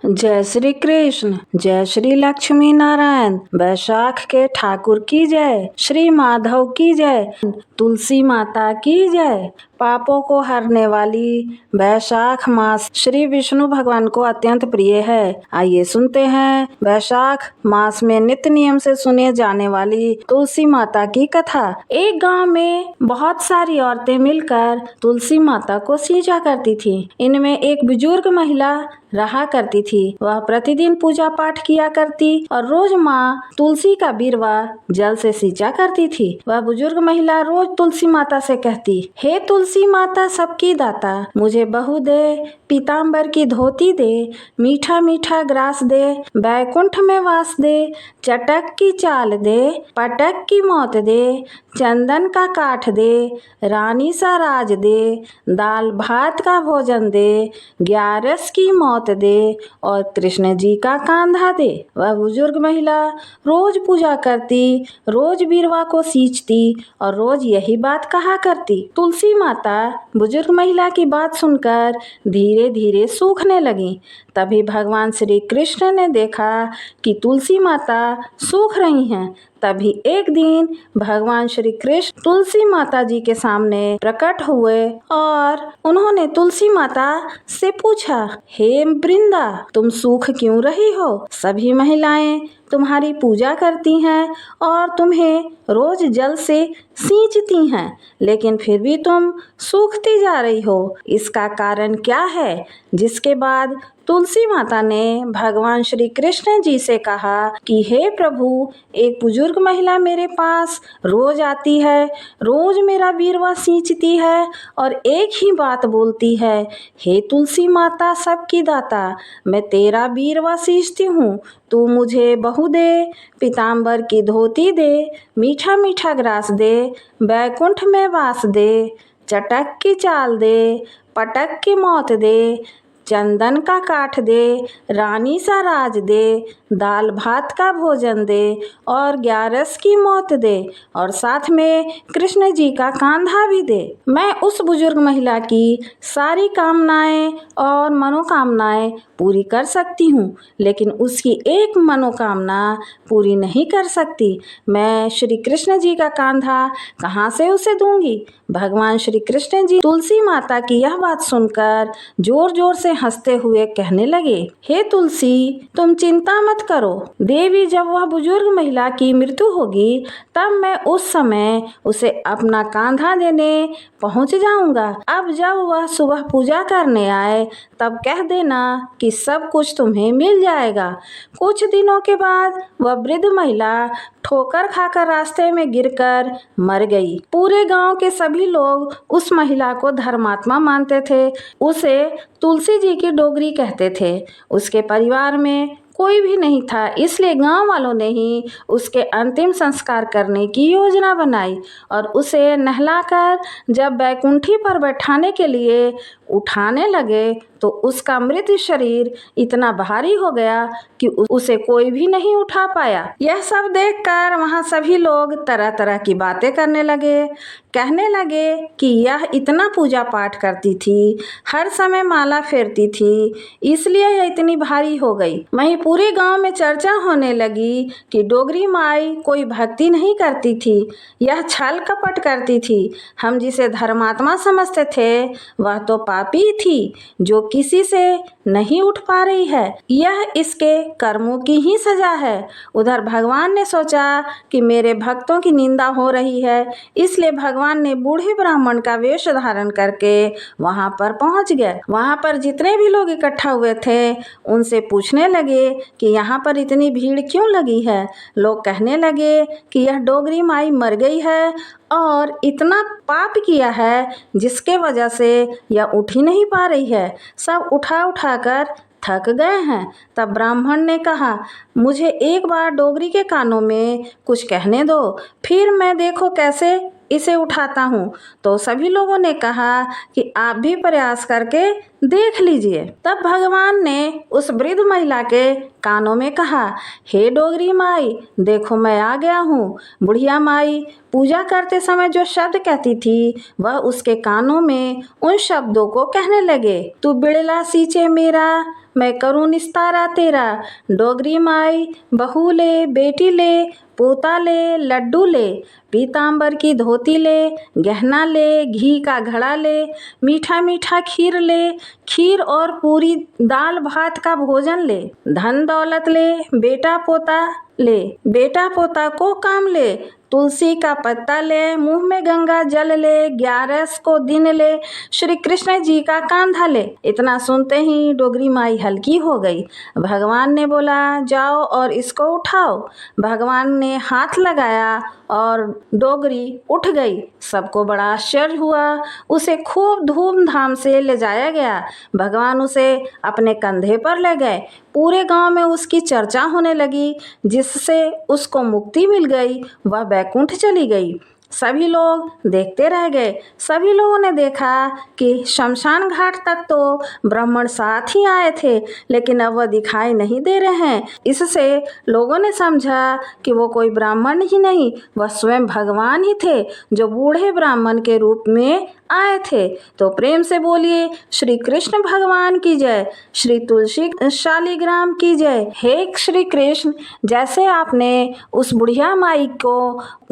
जय श्री कृष्ण, जय श्री लक्ष्मी नारायण। वैशाख के ठाकुर की जय, श्री माधव की जय, तुलसी माता की जय। पापों को हरने वाली वैशाख मास श्री विष्णु भगवान को अत्यंत प्रिय है। आइए सुनते हैं वैशाख मास में नित्य नियम से सुने जाने वाली तुलसी माता की कथा। एक गांव में बहुत सारी औरतें मिलकर तुलसी माता को सींचा करती थी। इनमें एक बुजुर्ग महिला रहा करती थी। वह प्रतिदिन पूजा पाठ किया करती और रोज माँ तुलसी का बिरवा जल से सींचा करती थी। वह बुजुर्ग महिला रोज तुलसी माता से कहती, हे तुलसी माता सबकी दाता, मुझे बहू दे, पीताम्बर की धोती दे, मीठा मीठा ग्रास दे, बैकुंठ में वास दे, चटक की चाल दे, पटक की मौत दे, चंदन का काठ दे, रानी सा राज दे, दाल भात का भोजन दे, ग्यारस की मौत दे और कृष्ण जी का कांधा दे। वह बुजुर्ग महिला रोज पूजा करती, रोज बिरवा को सींचती और रोज यही बात कहा करती। तुलसी माता बुजुर्ग महिला की बात सुनकर धीरे धीरे सूखने लगी। तभी भगवान श्री कृष्ण ने देखा कि तुलसी माता सूख रही हैं। तभी एक दिन भगवान श्री कृष्ण तुलसी माता जी के सामने प्रकट हुए और उन्होंने तुलसी माता से पूछा, हे वृंदा, तुम सूख क्यों रही हो? सभी महिलाएं तुम्हारी पूजा करती हैं और तुम्हें रोज जल से सींचती हैं, लेकिन फिर भी तुम सूखती जा रही हो। इसका कारण क्या है? जिसके बाद तुलसी माता ने भगवान श्री कृष्ण जी से कहा कि हे प्रभु, एक बुजुर्ग महिला मेरे पास रोज आती है, रोज मेरा बिरवा सींचती है और एक ही बात बोलती है, हे तुलसी माता सबकी दाता, मैं तेरा बिरवा सींचती हूँ, तू मुझे बहू दे, पीताम्बर की धोती दे, मीठा मीठा ग्रास दे, बैकुंठ में वास दे, चटक की चाल दे, पटक की मौत दे, चंदन का काठ दे, रानी सा राज दे, दाल भात का भोजन दे और ग्यारस की मौत दे और साथ में कृष्ण जी का कांधा भी दे। मैं उस बुजुर्ग महिला की सारी कामनाएं और मनोकामनाएं पूरी कर सकती हूँ, लेकिन उसकी एक मनोकामना पूरी नहीं कर सकती। मैं श्री कृष्ण जी का कांधा कहाँ से उसे दूंगी? भगवान श्री कृष्ण जी तुलसी माता की यह बात सुनकर जोर जोर से हंसते हुए कहने लगे, हे तुलसी, तुम चिंता मत करो। देवी, जब वह बुजुर्ग महिला की मृत्यु होगी तब मैं उस समय उसे अपना कांधा देने पहुंच जाऊंगा। अब जब वह सुबह पूजा करने आए तब कह देना कि सब कुछ तुम्हें मिल जाएगा। कुछ दिनों के बाद वह वृद्ध महिला ठोकर खाकर रास्ते में गिरकर मर गई। पूरे गांव के सभी लोग उस महिला को धर्मात्मा मानते थे। उसे तुलसी जी की डोगरी कहते थे। उसके परिवार में कोई भी नहीं था, इसलिए गांव वालों ने ही उसके अंतिम संस्कार करने की योजना बनाई और उसे नहलाकर जब बैकुंठी पर बैठाने के लिए उठाने लगे तो उसका मृत शरीर इतना भारी हो गया कि उसे कोई भी नहीं उठा पाया। यह सब देखकर वहाँ सभी लोग तरह तरह की बातें करने लगे। कहने लगे कि यह इतना पूजा पाठ करती थी, हर समय माला फेरती थी, इसलिए यह इतनी भारी हो गई। वहीं पूरे गांव में चर्चा होने लगी कि डोगरी माई कोई भक्ति नहीं करती थी, यह छल कपट करती थी। हम जिसे धर्मात्मा समझते थे वह तो पापी थी जो किसी से नहीं उठ पा रही है। यह इसके कर्मों की ही सजा है। उधर भगवान ने सोचा कि मेरे भक्तों की निंदा हो रही है, इसलिए भगवान ने बूढ़े ब्राह्मण का वेश धारण करके वहां पर पहुंच गए। वहां पर जितने भी लोग इकट्ठा हुए थे उनसे पूछने लगे कि यहाँ पर इतनी भीड़ क्यों लगी है। लोग कहने लगे कि यह डोगरी माई मर गई है और इतना पाप किया है जिसके वजह से यह उठ ही नहीं पा रही है। सब उठा उठा कर थक गए हैं। तब ब्राह्मण ने कहा, मुझे एक बार डोगरी के कानों में कुछ कहने दो, फिर मैं देखो कैसे इसे उठाता हूँ। तो सभी लोगों ने कहा कि आप भी प्रयास करके देख लीजिए। तब भगवान ने उस वृद्ध महिला के कानों में कहा, हे डोगरी माई, देखो मैं आ गया हूँ। बुढ़िया माई पूजा करते समय जो शब्द कहती थी वह उसके कानों में उन शब्दों को कहने लगे, तू बिड़ला सींचे मेरा, मैं करूँ निस्तारा तेरा। डोगरी माई बहू ले, बेटी ले, पोता ले, लड्डू ले, पीताम्बर की धोती ले, गहना ले, घी का घड़ा ले, मीठा मीठा खीर ले, खीर और पूरी दाल भात का भोजन ले, धन दौलत ले, बेटा पोता ले, बेटा पोता को काम ले, तुलसी का पत्ता ले, मुंह में गंगा जल ले, 11 को दिन ले, श्री कृष्ण जी का कांधा ले। इतना सुनते ही डोगरी माई हल्की हो गई। भगवान ने बोला, जाओ और इसको उठाओ। भगवान ने हाथ लगाया और डोगरी उठ गई। सबको बड़ा आश्चर्य हुआ। उसे खूब धूमधाम से ले जाया गया। भगवान उसे अपने कंधे पर ले गए। पूरे गांव में उसकी चर्चा होने लगी, जिससे उसको मुक्ति मिल गई। वह बैकुंठ चली गई। सभी लोग देखते रह गए। सभी लोगों ने देखा कि शमशान घाट तक तो ब्राह्मण साथ ही आए थे, लेकिन अब वह दिखाई नहीं दे रहे हैं। इससे लोगों ने समझा कि वो कोई ब्राह्मण ही नहीं, वह स्वयं भगवान ही थे, जो बूढ़े ब्राह्मण के रूप में आए थे। तो प्रेम से बोलिए, श्री कृष्ण भगवान की जय, श्री तुलसी शालिग्राम की जय। हे श्री कृष्ण, जैसे आपने उस बुढ़िया माई को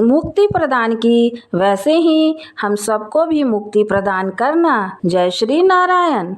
मुक्ति प्रदान की, वैसे ही हम सबको भी मुक्ति प्रदान करना। जय श्री नारायण।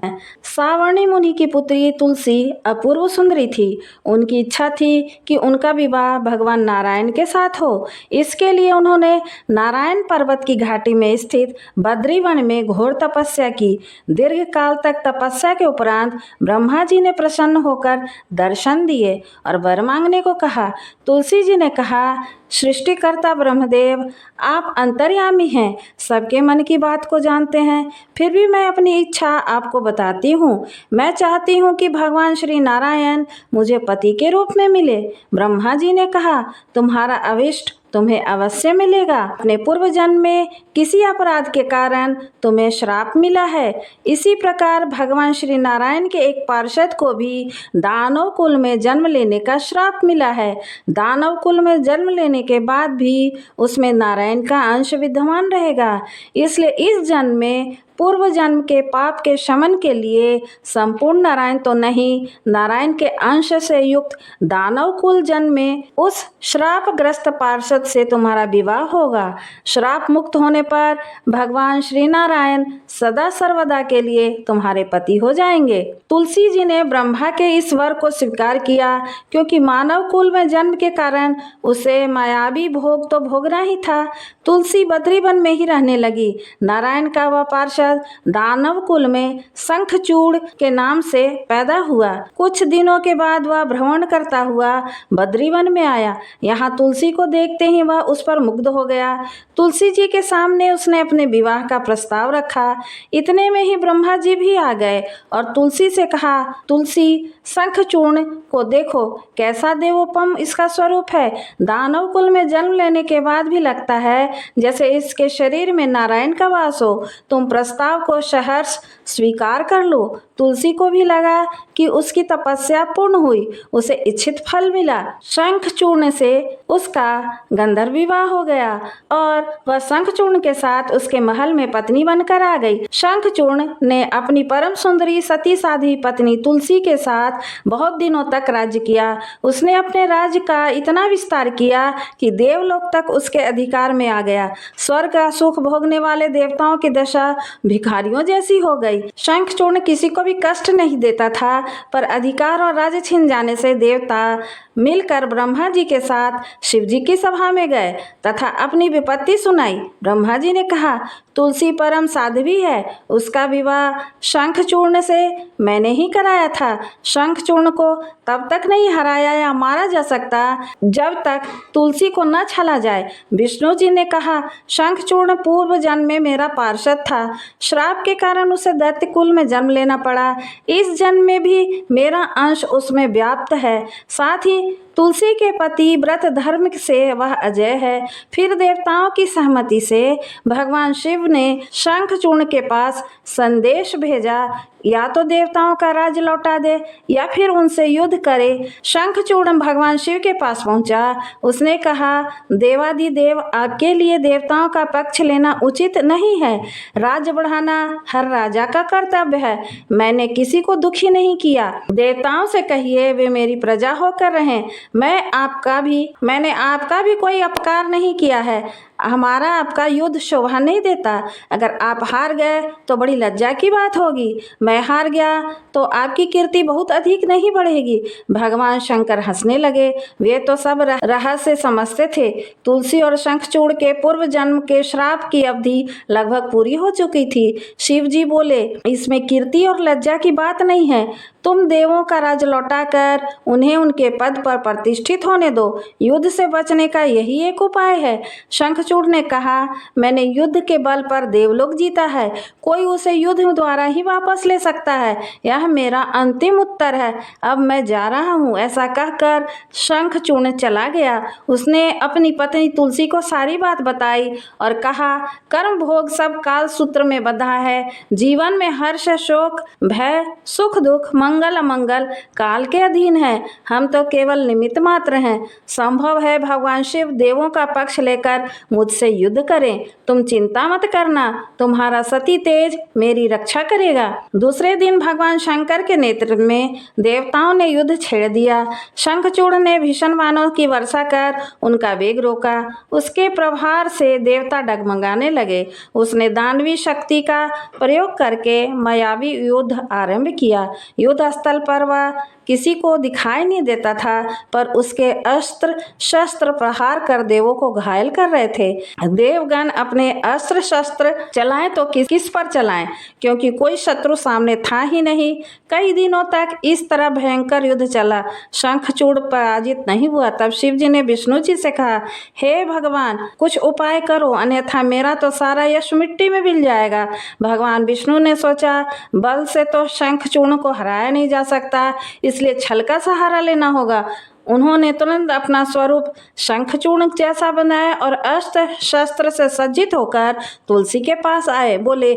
सावर्णी मुनि की पुत्री तुलसी अपूर्व सुंदरी थी। उनकी इच्छा थी कि उनका विवाह भगवान नारायण के साथ हो। इसके लिए उन्होंने नारायण पर्वत की घाटी में स्थित बद्री वन में घोर तपस्या की। दीर्घ काल तक तपस्या के उपरांत ब्रह्मा जी ने प्रसन्न होकर दर्शन दिए और वर मांगने को कहा। तुलसी जी ने कहा, सृष्टिकर्ता ब्रह्मदेव, आप अंतर्यामी हैं, सबके मन की बात को जानते हैं। फिर भी मैं अपनी इच्छा आपको बताती हूँ। मैं चाहती हूँ कि भगवान श्री नारायण मुझे पति के रूप में मिले। ब्रह्मा जी ने कहा, तुम्हारा अभिष्ट तुम्हें अवश्य मिलेगा। अपने पूर्व जन्म में किसी अपराध के कारण तुम्हें श्राप मिला है। इसी प्रकार भगवान श्री नारायण के एक पार्षद को भी दानव कुल में जन्म लेने का श्राप मिला है। दानव कुल में जन्म लेने के बाद भी उसमें नारायण का अंश विद्यमान रहेगा। इसलिए इस जन्म में पूर्व जन्म के पाप के शमन के लिए संपूर्ण नारायण तो नहीं, नारायण के अंश से युक्त दानव कुल जन्म में उस श्रापग्रस्त पार्षद से तुम्हारा विवाह होगा। श्राप मुक्त होने पर भगवान श्री नारायण सदा सर्वदा के लिए तुम्हारे पति हो जाएंगे। तुलसी जी ने ब्रह्मा के इस वर को स्वीकार किया, क्योंकि मानव कुल में जन्म के कारण उसे मायावी भोग तो भोगना ही था। तुलसी बद्री वन में ही रहने लगी। नारायण का वह पार्षद दानव कुल में शंखचूड़ के नाम से पैदा हुआ। कुछ दिनों के बाद वह भ्रमण करता हुआ बद्रीवन में आया। यहाँ तुलसी को देखते ही वह उस पर मुग्ध हो गया। तुलसी जी के सामने उसने अपने विवाह का प्रस्ताव रखा। इतने में ही ब्रह्मा जी भी आ गए और तुलसी से कहा, तुलसी, शंखचूर्ण को देखो, कैसा देवोपम इसका स्वरूप है। दानव कुल में जन्म लेने के बाद भी लगता है जैसे इसके शरीर में नारायण का वास हो। तुम प्रस्ताव को सहर्ष स्वीकार कर लो। तुलसी को भी लगा कि उसकी तपस्या पूर्ण हुई, उसे इच्छित फल मिला। शंखचूर्ण से उसका गंधर्व विवाह हो गया और वह शंखचूर्ण के साथ उसके महल में पत्नी बनकर आ गई। शंखचूर्ण ने अपनी परम सुंदरी सती साध्वी पत्नी तुलसी के साथ बहुत दिनों तक राज्य किया। उसने अपने राज्य का इतना विस्तार किया कि देवलोक तक उसके अधिकार में आ गया। स्वर्ग का सुख भोगने वाले देवताओं की दशा भिखारियों जैसी हो गई। शंखचूर्ण किसी को भी कष्ट नहीं देता था, पर अधिकार और राज्य छिन जाने से देवता मिलकर ब्रह्मा जी के साथ शिव जी की सभा में गए तथा अपनी विपत्ति सुनाई। ब्रह्मा जी ने कहा, तुलसी परम साध्वी है, उसका विवाह शंखचूर्ण से मैंने ही कराया था। शंखचूर्ण को तब तक नहीं हराया या मारा जा सकता जब तक तुलसी को न छला जाए। विष्णु जी ने कहा, शंखचूर्ण पूर्व जन्म में मेरा पार्षद था। श्राप के कारण उसे दैत्य कुल में जन्म लेना पड़ा। इस जन्म में भी मेरा अंश उसमें व्याप्त है। साथ ही तुलसी के पति व्रत धर्म से वह अजय है। फिर देवताओं की सहमति से भगवान शिव ने शंखचूर्ण के पास संदेश भेजा, या तो देवताओं का राज लौटा दे या फिर उनसे युद्ध करे। शंखचूर्ण भगवान शिव के पास पहुंचा। उसने कहा, देवादिदेव, आपके लिए देवताओं का पक्ष लेना उचित नहीं है। राज्य बढ़ाना हर राजा का कर्तव्य है। मैंने किसी को दुखी नहीं किया। देवताओं से कहिए वे मेरी प्रजा होकर रहें। मैंने आपका भी कोई अपकार नहीं किया है। हमारा आपका युद्ध शोभा नहीं देता। अगर आप हार गए तो बड़ी लज्जा की बात होगी। मैं हार गया तो आपकी कीर्ति बहुत अधिक नहीं बढ़ेगी। भगवान शंकर हंसने लगे। वे तो सब रहस्य समझते थे। तुलसी और शंखचूड़ के पूर्व जन्म के श्राप की अवधि लगभग पूरी हो चुकी थी। शिव जी बोले, इसमें कीर्ति और लज्जा की बात नहीं है। तुम देवों का राज लौटाकर उन्हें उनके पद पर प्रतिष्ठित होने दो। युद्ध से बचने का यही एक उपाय है। शंखचूड़ ने कहा, मैंने युद्ध के बल पर देवलोक जीता है। कोई उसे युद्ध द्वारा ही वापस ले सकता है। यह मेरा अंतिम उत्तर है। अब मैं जा रहा हूँ। ऐसा कहकर शंखचूड़ चला गया। उसने अपनी पत्नी तुलसी को सारी बात बताई और कहा, कर्म भोग सब काल सूत्र में बंधा है। जीवन में हर्ष, शोक, भय, सुख, दुख, मंगल, अमंगल काल के अधीन है। हम तो केवल निमित्त मात्र हैं। संभव है भगवान शिव देवों का पक्ष लेकर मुझसे युद्ध करें। तुम चिंता मत करना। तुम्हारा सती तेज मेरी रक्षा करेगा। दूसरे दिन भगवान शंकर के नेतृत्व में देवताओं ने युद्ध छेड़ दिया। शंखचूड़ ने भीषण बाणों की वर्षा कर उनका वेग रोका। उसके प्रभार से देवता डगमगाने लगे। उसने दानवी शक्ति का प्रयोग करके मायावी युद्ध आरंभ किया। युद्ध स्थल पर वह किसी को दिखाई नहीं देता था, पर उसके अस्त्र शस्त्र प्रहार कर देवों को घायल कर रहे थे। देवगण अपने अस्त्र शस्त्र चलाएं तो किस पर चलाएं, क्योंकि कोई शत्रु सामने था ही नहीं। कई दिनों तक इस तरह भयंकर युद्ध चला। शंखचूड़ पराजित नहीं हुआ। तब शिव जी ने विष्णु जी से कहा, हे भगवान, कुछ उपाय करो, अन्यथा मेरा तो सारा यश मिट्टी में मिल जाएगा। भगवान विष्णु ने सोचा, बल से तो शंखचूड़ को हराया नहीं जा सकता, इसलिए छल का सहारा लेना होगा। उन्होंने तुरंत अपना स्वरूप शंखचूड़ जैसा बनाया और अस्त्र शस्त्र से सज्जित होकर तुलसी के पास आए। बोले,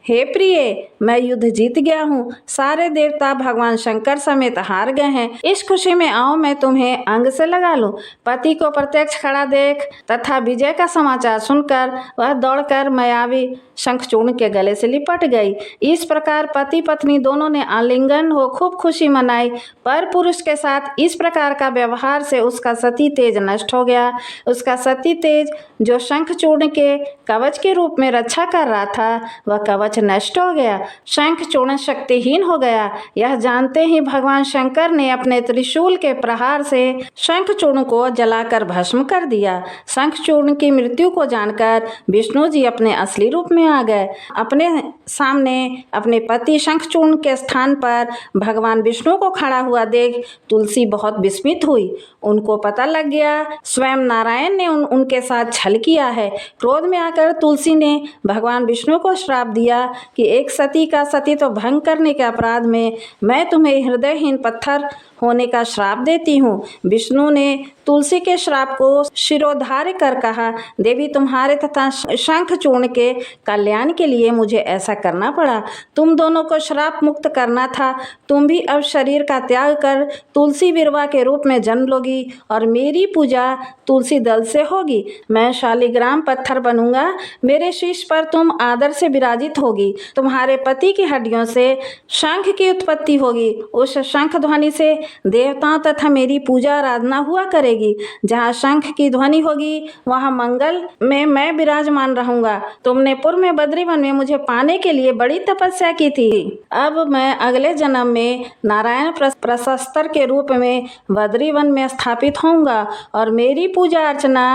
हे प्रिय, मैं युद्ध जीत गया हूँ। सारे देवता भगवान शंकर समेत हार गए हैं। इस खुशी में आओ मैं तुम्हें अंग से लगा लूं। पति को प्रत्यक्ष खड़ा देख तथा विजय का समाचार सुनकर वह दौड़कर मायावी शंखचूड़ के गले से लिपट गई। इस प्रकार पति पत्नी दोनों ने आलिंगन हो खूब खुशी मनाई। पर पुरुष के साथ इस प्रकार का व्यवहार से उसका सती तेज नष्ट हो गया। उसका सती तेज जो शंखचूड़ के कवच के रूप में रक्षा कर रहा था, वह कवच नष्ट हो गया। शंखचूड़ शक्तिहीन हो गया। यह जानते ही भगवान शंकर ने अपने त्रिशूल के प्रहार से शंखचूड़ को जलाकर भस्म कर दिया। शंखचूड़ की मृत्यु को जानकर विष्णु जी अपने असली रूप में आ गए। अपने सामने अपने पति शंखचूड़ के स्थान पर भगवान विष्णु को खड़ा हुआ देख तुलसी बहुत विस्मित हुई। उनको पता लग गया स्वयं नारायण ने उनके साथ छल किया है। क्रोध में आकर तुलसी ने भगवान विष्णु को श्राप दिया कि एक सती का सतीत्व भंग करने के अपराध में मैं तुम्हें हृदयहीन पत्थर होने का श्राप देती हूँ। विष्णु ने तुलसी के श्राप को शिरोधार्य कर कहा, देवी, तुम्हारे तथा शंखचूड़ के कल्याण के लिए मुझे ऐसा करना पड़ा। तुम दोनों को श्राप मुक्त करना था। तुम भी अब शरीर का त्याग कर तुलसी विरवा के रूप में जन्म लोगी और मेरी पूजा तुलसी दल से होगी। मैं शालिग्राम पत्थर बनूंगा। मेरे शीश पर तुम आदर से विराजित होगी। तुम्हारे पति की हड्डियों से शंख की उत्पत्ति होगी। उस शंख ध्वनि से देवताओं तथा मेरी पूजा आराधना हुआ करेगी। जहाँ शंख की ध्वनि होगी वहाँ मंगल में मैं विराजमान रहूंगा। तुमने पूर्व में बद्रीवन में मुझे पाने के लिए बड़ी तपस्या की थी। अब मैं अगले जन्म में नारायण प्रशस्तर के रूप में बद्रीवन में स्थापित होऊंगा और मेरी पूजा अर्चना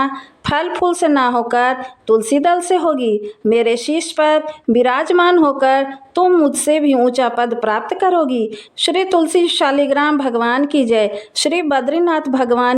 फल फूल से ना होकर तुलसी दल से होगी। मेरे शीश पर विराजमान होकर तुम मुझसे भी ऊंचा पद प्राप्त करोगी। श्री तुलसी शालिग्राम भगवान की जय। श्री बद्रीनाथ भगवान